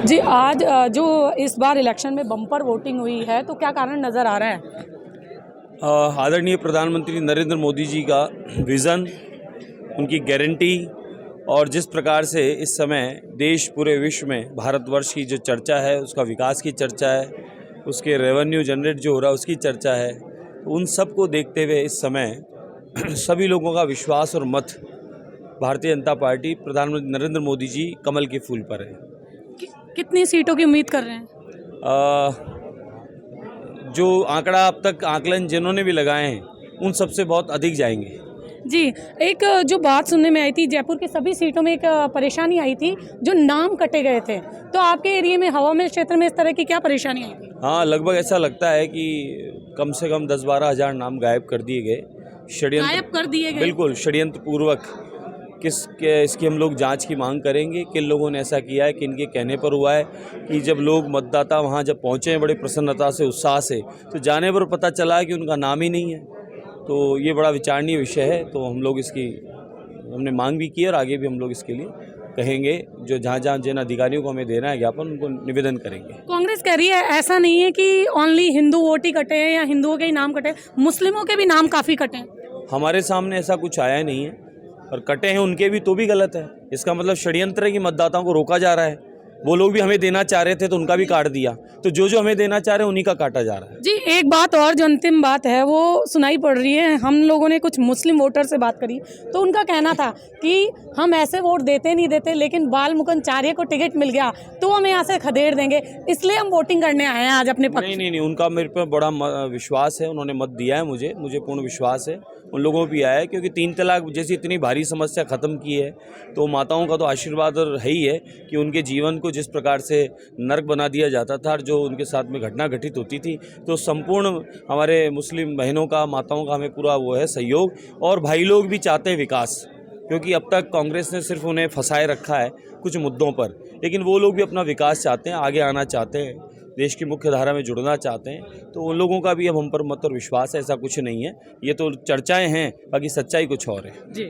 जी, आज जो इस बार इलेक्शन में बम्पर वोटिंग हुई है, तो क्या कारण नज़र आ रहा है? आदरणीय प्रधानमंत्री नरेंद्र मोदी जी का विज़न, उनकी गारंटी और जिस प्रकार से इस समय देश पूरे विश्व में भारतवर्ष की जो चर्चा है, उसका विकास की चर्चा है, उसके रेवेन्यू जनरेट जो हो रहा है उसकी चर्चा है, तो उन सब को देखते हुए इस समय सभी लोगों का विश्वास और मत भारतीय जनता पार्टी प्रधानमंत्री नरेंद्र मोदी जी कमल के फूल पर है। कितनी सीटों की उम्मीद कर रहे हैं? जो आंकड़ा अब तक आकलन जिन्होंने भी लगाए हैं उन सबसे बहुत अधिक जाएंगे। जी, एक जो बात सुनने में आई थी, जयपुर की सभी सीटों में एक परेशानी आई थी, जो नाम कटे गए थे। तो आपके एरिया में, हवा महल क्षेत्र में इस तरह की क्या परेशानी आई थी? हाँ, लगभग ऐसा लगता है कि कम से कम 10-12 हज़ार नाम गायब कर दिए गए। गायब कर दिए गए? बिल्कुल षड्यंत्र पूर्वक। इसकी हम लोग जांच की मांग करेंगे। किन लोगों ने ऐसा किया है, किन के कहने पर हुआ है कि जब लोग मतदाता वहां जब पहुंचे हैं बड़े प्रसन्नता से, उत्साह से, तो जाने पर पता चला कि उनका नाम ही नहीं है। तो ये बड़ा विचारणीय विषय है। तो हम लोग इसकी हमने मांग भी की और आगे भी हम लोग इसके लिए कहेंगे। जो जहाँ जिन अधिकारियों को हमें देना है ज्ञापन, उनको निवेदन करेंगे। कांग्रेस कह रही है ऐसा नहीं है कि ओनली हिंदू वोट ही कटे हैं या हिंदुओं के ही नाम कटे, मुस्लिमों के भी नाम काफ़ी कटे हैं। हमारे सामने ऐसा कुछ आया नहीं है, और कटे हैं उनके भी तो भी गलत है। इसका मतलब षड्यंत्र है कि मतदाताओं को रोका जा रहा है। वो लोग भी हमें देना चाह रहे थे तो उनका भी काट दिया, तो जो हमें देना चाह रहे हैं उन्हीं का काटा जा रहा है। जी, एक बात और जो अंतिम बात है वो सुनाई पड़ रही है। हम लोगों ने कुछ मुस्लिम वोटर से बात करी, तो उनका कहना था कि हम ऐसे वोट देते नहीं देते, लेकिन बाल मुकुंद चारिया को टिकट मिल गया तो हम यहाँ से खदेड़ देंगे, इसलिए हम वोटिंग करने आए हैं आज अपने पक्ष। नहीं, उनका मेरे पे बड़ा विश्वास है। उन्होंने मत दिया है मुझे पूर्ण विश्वास है। उन लोगों को भी आया है, क्योंकि 3 तलाक जैसी इतनी भारी समस्या ख़त्म की है, तो माताओं का तो आशीर्वाद और है ही है कि उनके जीवन को जिस प्रकार से नर्क बना दिया जाता था और जो उनके साथ में घटना घटित होती थी, तो संपूर्ण हमारे मुस्लिम बहनों का, माताओं का हमें पूरा वो है सहयोग। और भाई लोग भी चाहते हैं विकास, क्योंकि अब तक कांग्रेस ने सिर्फ उन्हें फंसाए रखा है कुछ मुद्दों पर, लेकिन वो लोग भी अपना विकास चाहते हैं, आगे आना चाहते हैं, देश की मुख्य धारा में जुड़ना चाहते हैं। तो उन लोगों का भी अब हम पर मत और विश्वास है। ऐसा कुछ नहीं है, ये तो चर्चाएं हैं, बाकी सच्चाई कुछ और है। जी।